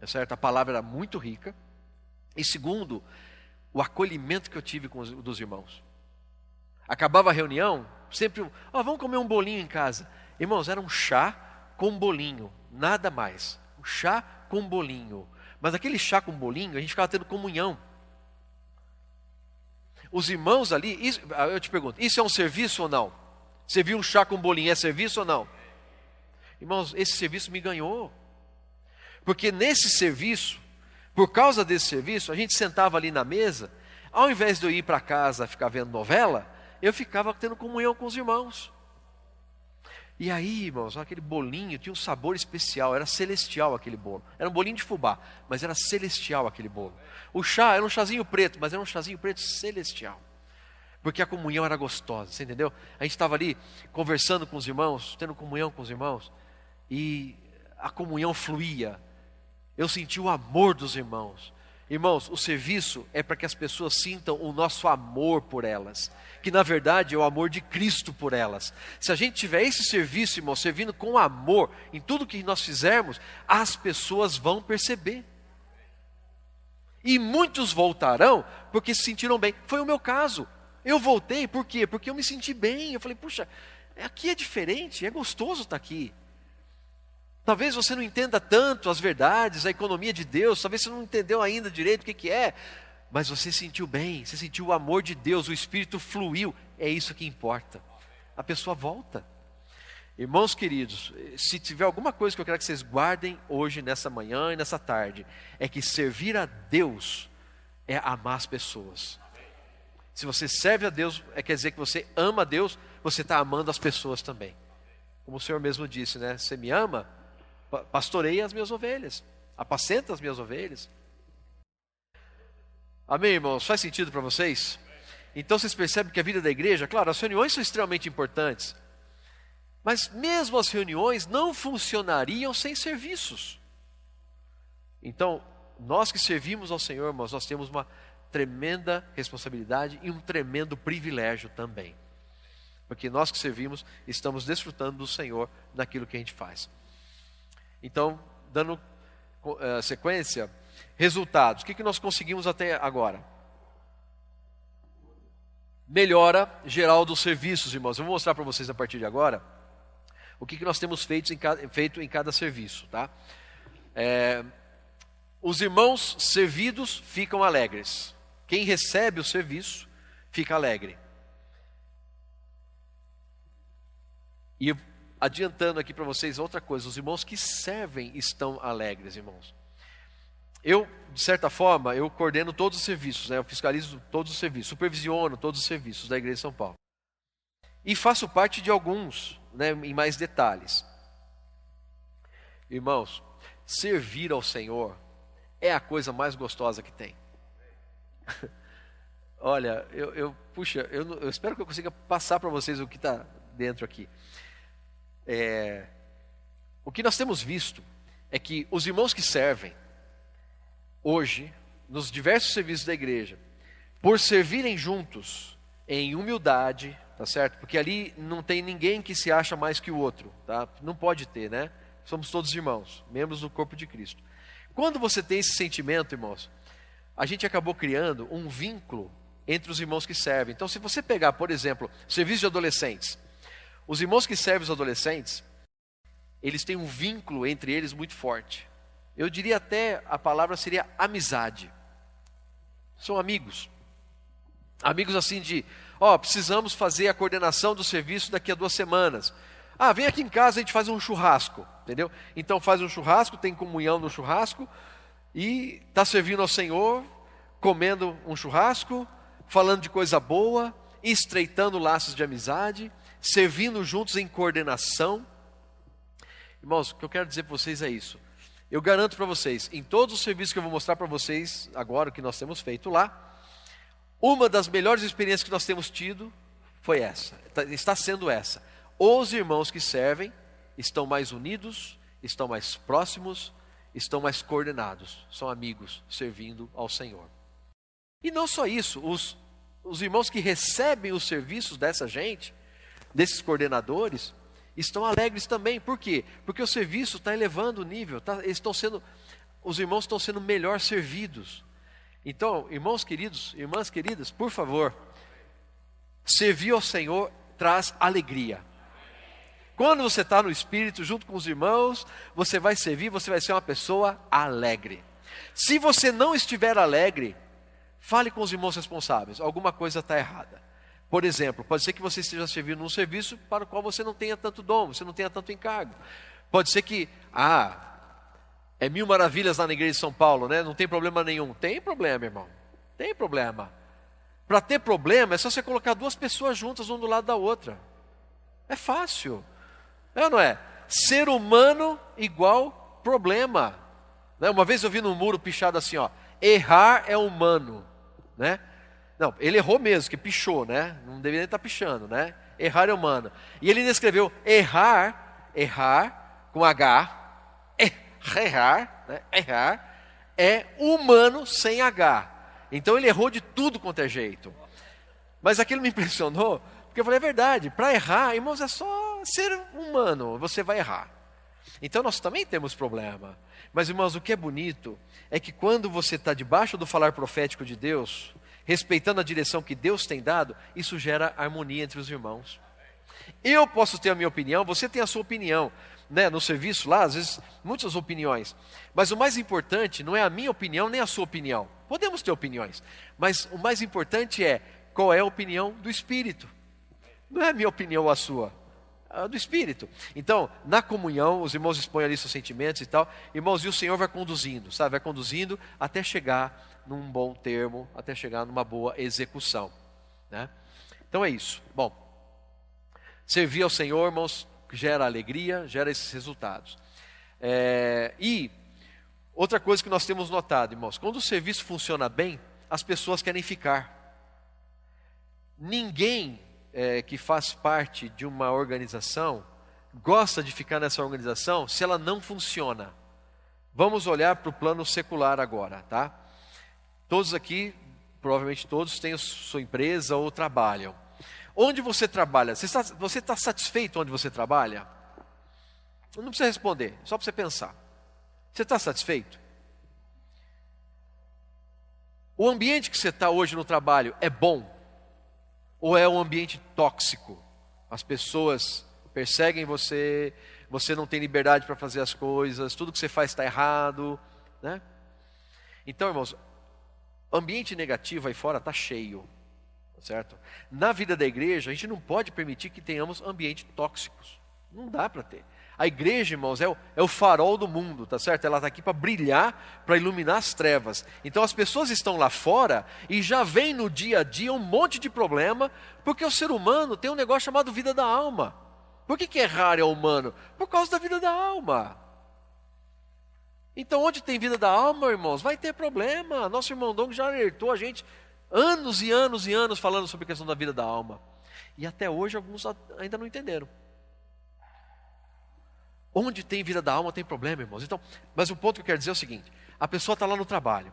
é certo? A palavra era muito rica. E segundo, o acolhimento que eu tive dos irmãos. Acabava a reunião, sempre, vamos comer um bolinho em casa. Irmãos, era um chá com bolinho, nada mais. Um chá com bolinho. Mas aquele chá com bolinho, a gente ficava tendo comunhão. Os irmãos ali, eu te pergunto, isso é um serviço ou não? Servir um chá com bolinho é serviço ou não? Irmãos, esse serviço me ganhou. Porque nesse serviço, por causa desse serviço, a gente sentava ali na mesa, ao invés de eu ir para casa ficar vendo novela, eu ficava tendo comunhão com os irmãos. E aí, irmãos, aquele bolinho tinha um sabor especial, era celestial aquele bolo. Era um bolinho de fubá, mas era celestial aquele bolo. O chá era um chazinho preto, mas era um chazinho preto celestial. Porque a comunhão era gostosa, você entendeu? A gente estava ali conversando com os irmãos, tendo comunhão com os irmãos, e a comunhão fluía. Eu senti o amor dos irmãos. Irmãos, o serviço é para que as pessoas sintam o nosso amor por elas, que na verdade é o amor de Cristo por elas. Se a gente tiver esse serviço, irmãos, servindo com amor em tudo que nós fizermos, as pessoas vão perceber. E muitos voltarão porque se sentiram bem. Foi o meu caso. Eu voltei, por quê? Porque eu me senti bem. Eu falei, puxa, aqui é diferente, é gostoso estar aqui. Talvez você não entenda tanto as verdades, a economia de Deus, talvez você não entendeu ainda direito o que é, mas você sentiu bem, você sentiu o amor de Deus, o Espírito fluiu, é isso que importa. A pessoa volta. Irmãos queridos, se tiver alguma coisa que eu quero que vocês guardem hoje, nessa manhã e nessa tarde, é que servir a Deus é amar as pessoas. Se você serve a Deus, quer dizer que você ama a Deus, você está amando as pessoas também. Como o Senhor mesmo disse, né? Você me ama? Pastoreia as minhas ovelhas, apacenta as minhas ovelhas. Amém, irmãos? Faz sentido para vocês? Então vocês percebem que a vida da igreja, claro, as reuniões são extremamente importantes, mas mesmo as reuniões não funcionariam sem serviços. Então, nós que servimos ao Senhor, irmãos, nós temos uma tremenda responsabilidade e um tremendo privilégio também. Porque nós que servimos, estamos desfrutando do Senhor naquilo que a gente faz. Então, dando sequência, resultados. O que nós conseguimos até agora? Melhora geral dos serviços, irmãos. Eu vou mostrar para vocês a partir de agora o que nós temos feito em cada serviço, tá? Os irmãos servidos ficam alegres. Quem recebe o serviço fica alegre. E adiantando aqui para vocês outra coisa, os irmãos que servem estão alegres, irmãos. Eu, de certa forma, eu coordeno todos os serviços, né? Eu fiscalizo todos os serviços, supervisiono todos os serviços da Igreja de São Paulo. E faço parte de alguns, né, em mais detalhes. Irmãos, servir ao Senhor é a coisa mais gostosa que tem. Olha, eu espero que eu consiga passar para vocês o que está dentro aqui. O que nós temos visto é que os irmãos que servem hoje, nos diversos serviços da igreja, por servirem juntos, em humildade, tá certo? Porque ali não tem ninguém que se acha mais que o outro, tá? Não pode ter, né? Somos todos irmãos, membros do corpo de Cristo. Quando você tem esse sentimento, irmãos, a gente acabou criando um vínculo entre os irmãos que servem. Então, se você pegar, por exemplo, serviço de adolescentes, os irmãos que servem os adolescentes, eles têm um vínculo entre eles muito forte. Eu diria até, a palavra seria amizade. São amigos. Amigos assim de, precisamos fazer a coordenação do serviço daqui a 2 semanas. Vem aqui em casa, a gente faz um churrasco, entendeu? Então faz um churrasco, tem comunhão no churrasco, e está servindo ao Senhor, comendo um churrasco, falando de coisa boa, estreitando laços de amizade, servindo juntos em coordenação. Irmãos, o que eu quero dizer para vocês é isso. Eu garanto para vocês, em todos os serviços que eu vou mostrar para vocês agora, o que nós temos feito lá, uma das melhores experiências que nós temos tido foi essa, está sendo essa. Os irmãos que servem estão mais unidos, estão mais próximos, estão mais coordenados, são amigos servindo ao Senhor. E não só isso, os irmãos que recebem os serviços dessa gente, desses coordenadores, estão alegres também. Por quê? Porque o serviço está elevando o nível, os irmãos estão sendo melhor servidos. Então, irmãos queridos, irmãs queridas, por favor, servir ao Senhor traz alegria. Quando você está no Espírito, junto com os irmãos, você vai servir, você vai ser uma pessoa alegre. Se você não estiver alegre, fale com os irmãos responsáveis, alguma coisa está errada. Por exemplo, pode ser que você esteja servindo num serviço para o qual você não tenha tanto dom, você não tenha tanto encargo. Pode ser que, é 1000 maravilhas lá na igreja de São Paulo, né? Não tem problema nenhum. Tem problema, irmão. Tem problema. Para ter problema, é só você colocar 2 pessoas juntas, uma do lado da outra. É fácil. É ou não é? Ser humano igual problema. Né? Uma vez eu vi num muro pichado assim, errar é humano, né? Não, ele errou mesmo, que pichou, né? Não deveria estar pichando, né? Errar é humano. E ele ainda escreveu errar com H, errar, né? Errar é humano sem H. Então ele errou de tudo quanto é jeito. Mas aquilo me impressionou, porque eu falei, é verdade, para errar, irmãos, é só ser humano, você vai errar. Então nós também temos problema. Mas irmãos, o que é bonito é que quando você está debaixo do falar profético de Deus, respeitando a direção que Deus tem dado, isso gera harmonia entre os irmãos. Eu posso ter a minha opinião, você tem a sua opinião, né? No serviço lá, às vezes, muitas opiniões. Mas o mais importante não é a minha opinião, nem a sua opinião. Podemos ter opiniões, mas o mais importante é qual é a opinião do Espírito. Não é a minha opinião ou a sua, a do Espírito. Então, na comunhão, os irmãos expõem ali seus sentimentos e tal. Irmãos, e o Senhor vai conduzindo, sabe? Vai conduzindo até chegar num bom termo, até chegar numa boa execução, né? Então é isso. Bom, servir ao Senhor, irmãos, gera alegria, gera esses resultados. E outra coisa que nós temos notado, irmãos, quando o serviço funciona bem, as pessoas querem ficar. Ninguém que faz parte de uma organização gosta de ficar nessa organização se ela não funciona. Vamos olhar para o plano secular agora, tá? Todos aqui, provavelmente todos, têm sua empresa ou trabalham. Onde você trabalha? Você está satisfeito onde você trabalha? Não precisa responder, só para você pensar. Você está satisfeito? O ambiente que você está hoje no trabalho é bom? Ou é um ambiente tóxico? As pessoas perseguem você, você não tem liberdade para fazer as coisas, tudo que você faz está errado, né? Então, irmãos, ambiente negativo aí fora está cheio, certo? Na vida da igreja, a gente não pode permitir que tenhamos ambientes tóxicos. Não dá para ter. A igreja, irmãos, é o farol do mundo, tá certo? Ela está aqui para brilhar, para iluminar as trevas. Então as pessoas estão lá fora e já vem no dia a dia um monte de problema, porque o ser humano tem um negócio chamado vida da alma. Por que errar é humano? Por causa da vida da alma. Então onde tem vida da alma, irmãos, vai ter problema. Nosso irmão Dong já alertou a gente anos e anos e anos falando sobre a questão da vida da alma. E até hoje alguns ainda não entenderam. Onde tem vida da alma tem problema, irmãos. Então, mas o ponto que eu quero dizer é o seguinte: a pessoa está lá no trabalho,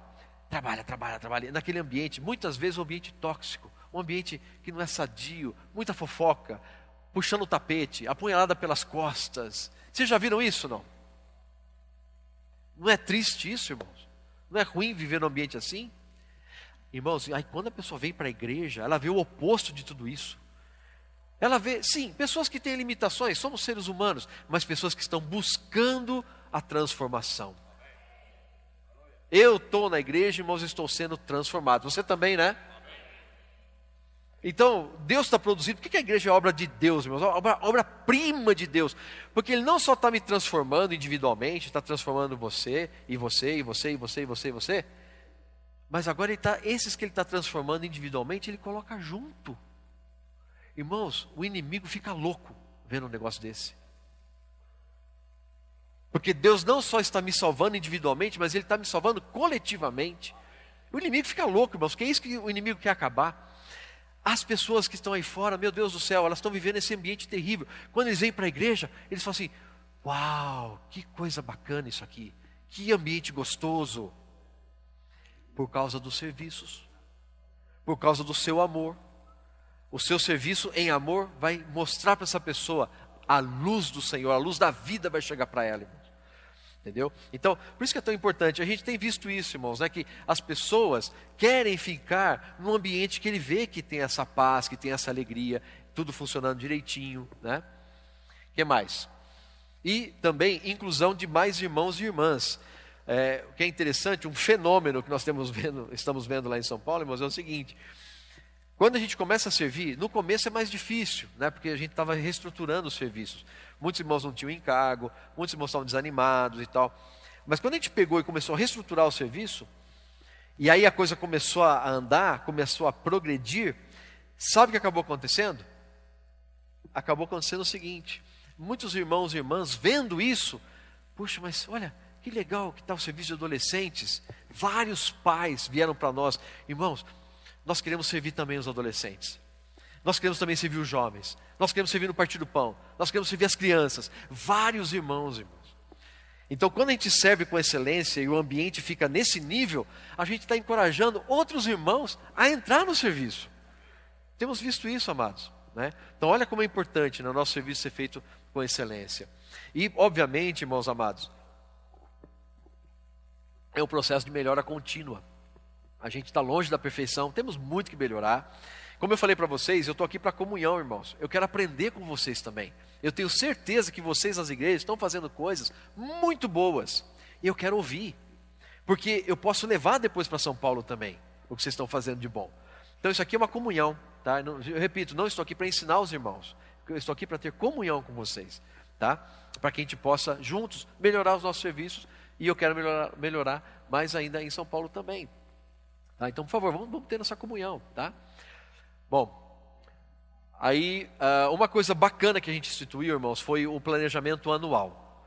trabalha, naquele ambiente, muitas vezes um ambiente tóxico, um ambiente que não é sadio, muita fofoca, puxando o tapete, apunhalada pelas costas. Vocês já viram isso, não? Não é triste isso, irmãos? Não é ruim viver num ambiente assim? Irmãos, aí quando a pessoa vem para a igreja, ela vê o oposto de tudo isso. Ela vê, sim, pessoas que têm limitações, somos seres humanos, mas pessoas que estão buscando a transformação. Eu estou na igreja, irmãos, estou sendo transformado. Você também, né? Então, Deus está produzindo. Por que a igreja é obra de Deus, irmãos? Obra-prima de Deus. Porque Ele não só está me transformando individualmente, está transformando você, e você, e você, e você, e você, e você. Mas agora esses que Ele está transformando individualmente, Ele coloca junto. Irmãos, o inimigo fica louco vendo um negócio desse. Porque Deus não só está me salvando individualmente, mas Ele está me salvando coletivamente. O inimigo fica louco, irmãos, porque é isso que o inimigo quer acabar. As pessoas que estão aí fora, meu Deus do céu, elas estão vivendo esse ambiente terrível. Quando eles vêm para a igreja, eles falam assim: uau, que coisa bacana isso aqui. Que ambiente gostoso. Por causa dos serviços. Por causa do seu amor. O seu serviço em amor vai mostrar para essa pessoa a luz do Senhor, a luz da vida vai chegar para ela, irmãos. Entendeu? Então, por isso que é tão importante. A gente tem visto isso, irmãos, né? Que as pessoas querem ficar num ambiente que ele vê que tem essa paz, que tem essa alegria, tudo funcionando direitinho, né? O que mais? E também inclusão de mais irmãos e irmãs. O que é interessante, um fenômeno que nós estamos vendo lá em São Paulo, irmãos, é o seguinte: quando a gente começa a servir, no começo é mais difícil, né? Porque a gente estava reestruturando os serviços. Muitos irmãos não tinham encargo, muitos irmãos estavam desanimados e tal. Mas quando a gente pegou e começou a reestruturar o serviço, e aí a coisa começou a andar, começou a progredir, sabe o que acabou acontecendo? Acabou acontecendo o seguinte: muitos irmãos e irmãs vendo isso, puxa, mas olha, que legal que está o serviço de adolescentes. Vários pais vieram para nós: irmãos, nós queremos servir também os adolescentes. Nós queremos também servir os jovens. Nós queremos servir no Partido Pão. Nós queremos servir as crianças. Vários irmãos. Então, quando a gente serve com excelência e o ambiente fica nesse nível, a gente está encorajando outros irmãos a entrar no serviço. Temos visto isso, amados, né? Então, olha como é importante, né, o nosso serviço ser feito com excelência. E, obviamente, irmãos amados, é um processo de melhora contínua. A gente está longe da perfeição, temos muito que melhorar. Como eu falei para vocês, eu estou aqui para comunhão, irmãos. Eu quero aprender com vocês também. Eu tenho certeza que vocês nas igrejas estão fazendo coisas muito boas. E eu quero ouvir. Porque eu posso levar depois para São Paulo também o que vocês estão fazendo de bom. Então isso aqui é uma comunhão, tá? Eu repito, não estou aqui para ensinar os irmãos. Eu estou aqui para ter comunhão com vocês, tá? Para que a gente possa juntos melhorar os nossos serviços. E eu quero melhorar mais ainda em São Paulo também. Tá? Então, por favor, vamos ter essa comunhão, tá? Bom, aí uma coisa bacana que a gente instituiu, irmãos, foi o planejamento anual.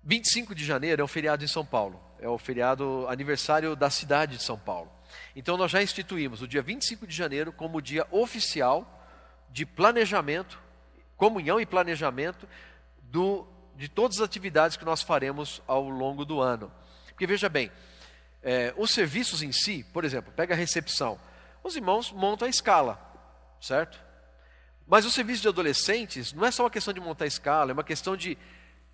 25 de janeiro é um feriado em São Paulo, é o feriado aniversário da cidade de São Paulo. Então nós já instituímos o dia 25 de janeiro como dia oficial de planejamento, comunhão e planejamento de todas as atividades que nós faremos ao longo do ano. Porque veja bem, os serviços em si, por exemplo, pega a recepção. Os irmãos montam a escala, certo? Mas o serviço de adolescentes não é só uma questão de montar a escala, é uma questão de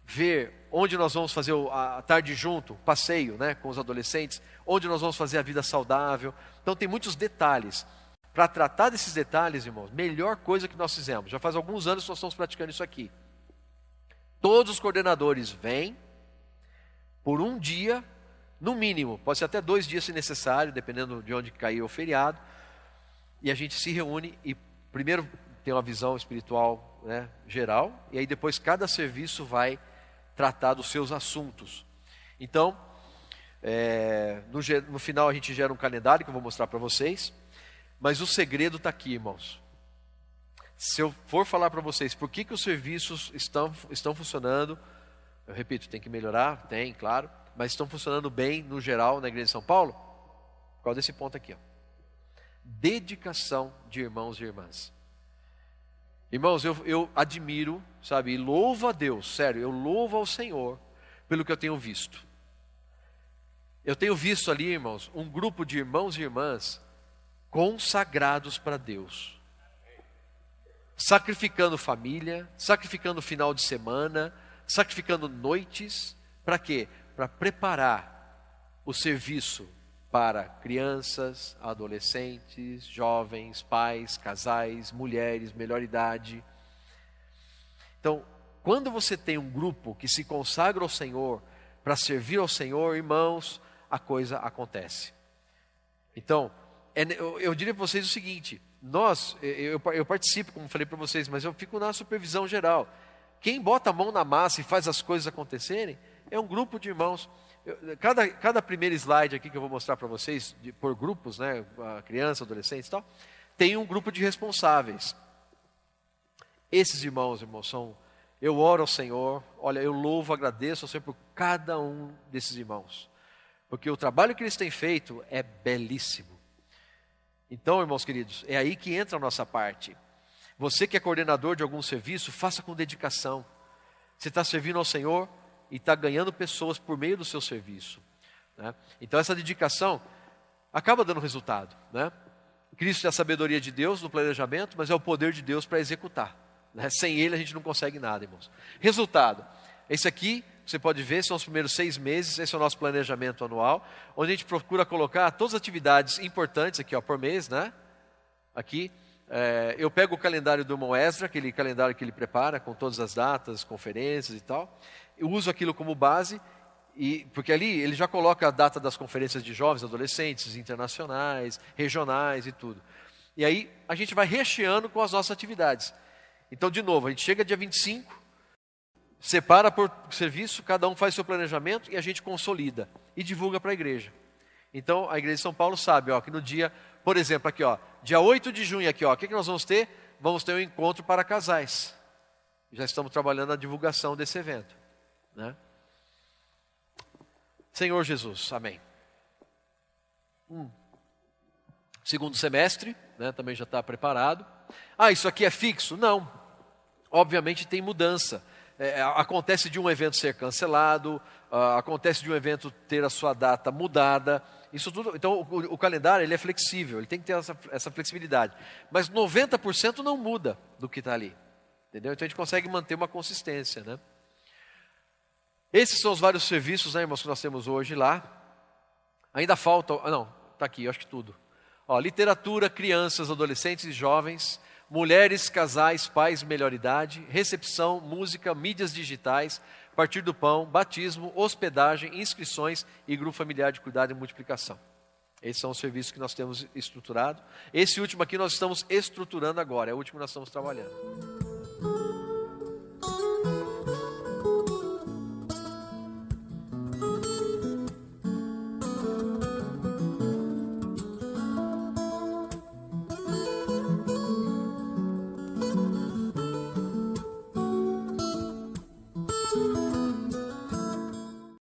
ver onde nós vamos fazer a tarde junto, passeio, né, com os adolescentes, onde nós vamos fazer a vida saudável. Então tem muitos detalhes. Para tratar desses detalhes, irmãos, melhor coisa que nós fizemos, já faz alguns anos que nós estamos praticando isso aqui. Todos os coordenadores vêm por um dia No mínimo, pode ser até 2 dias se necessário, dependendo de onde cair o feriado. E a gente se reúne e primeiro tem uma visão espiritual, né, geral, e aí depois cada serviço vai tratar dos seus assuntos. Então, no final a gente gera um calendário que eu vou mostrar para vocês, mas o segredo está aqui, irmãos. Se eu for falar para vocês por que os serviços estão funcionando, eu repito, tem que melhorar, tem, claro, mas estão funcionando bem no geral na igreja de São Paulo, por causa desse ponto aqui, ó. Dedicação de irmãos e irmãs. Irmãos, eu admiro, sabe, e louvo a Deus, sério, eu louvo ao Senhor pelo que eu tenho visto. Eu tenho visto ali, irmãos, um grupo de irmãos e irmãs consagrados para Deus, sacrificando família, sacrificando final de semana, sacrificando noites, para quê? Para preparar o serviço para crianças, adolescentes, jovens, pais, casais, mulheres, melhor idade. Então, quando você tem um grupo que se consagra ao Senhor, para servir ao Senhor, irmãos, a coisa acontece. Então, eu diria para vocês o seguinte, eu participo, como falei para vocês, mas eu fico na supervisão geral. Quem bota a mão na massa e faz as coisas acontecerem, é um grupo de irmãos. Cada primeiro slide aqui que eu vou mostrar para vocês, por grupos, né, criança, adolescentes e tal, tem um grupo de responsáveis. Esses irmãos, eu oro ao Senhor, olha, eu louvo, agradeço ao Senhor por cada um desses irmãos, porque o trabalho que eles têm feito é belíssimo. Então, irmãos queridos, é aí que entra a nossa parte. Você que é coordenador de algum serviço, faça com dedicação. Você está servindo ao Senhor e está ganhando pessoas por meio do seu serviço, né? Então essa dedicação acaba dando resultado, né? Cristo é a sabedoria de Deus no planejamento, mas é o poder de Deus para executar, né? Sem Ele a gente não consegue nada, irmãos. Resultado, esse aqui, você pode ver, são os primeiros 6 meses, esse é o nosso planejamento anual, onde a gente procura colocar todas as atividades importantes aqui, ó, por mês, né? Aqui, eu pego o calendário do irmão Ezra, aquele calendário que ele prepara, com todas as datas, conferências e tal. Eu uso aquilo como base, porque ali ele já coloca a data das conferências de jovens, adolescentes, internacionais, regionais e tudo. E aí a gente vai recheando com as nossas atividades. Então, de novo, a gente chega dia 25, separa por serviço, cada um faz seu planejamento e a gente consolida e divulga para a igreja. Então, a igreja de São Paulo sabe, ó, que no dia, por exemplo, aqui, ó, dia 8 de junho, aqui, ó, o que nós vamos ter? Vamos ter um encontro para casais. Já estamos trabalhando na divulgação desse evento, né? Senhor Jesus, amém. Segundo semestre, né, também já está preparado. Isso aqui é fixo? Não. Obviamente tem mudança. Acontece de um evento ser cancelado, acontece de um evento ter a sua data mudada. Isso tudo. Então o calendário ele é flexível, ele tem que ter essa flexibilidade. Mas 90% não muda do que está ali. Entendeu? Então a gente consegue manter uma consistência, né? Esses são os vários serviços, né, irmãos, que nós temos hoje lá. Ainda falta, não, está aqui, eu acho que tudo. Ó, literatura, crianças, adolescentes e jovens, mulheres, casais, pais, melhor idade, recepção, música, mídias digitais, partir do pão, batismo, hospedagem, inscrições e grupo familiar de cuidado e multiplicação. Esses são os serviços que nós temos estruturado. Esse último aqui nós estamos estruturando agora, é o último que nós estamos trabalhando.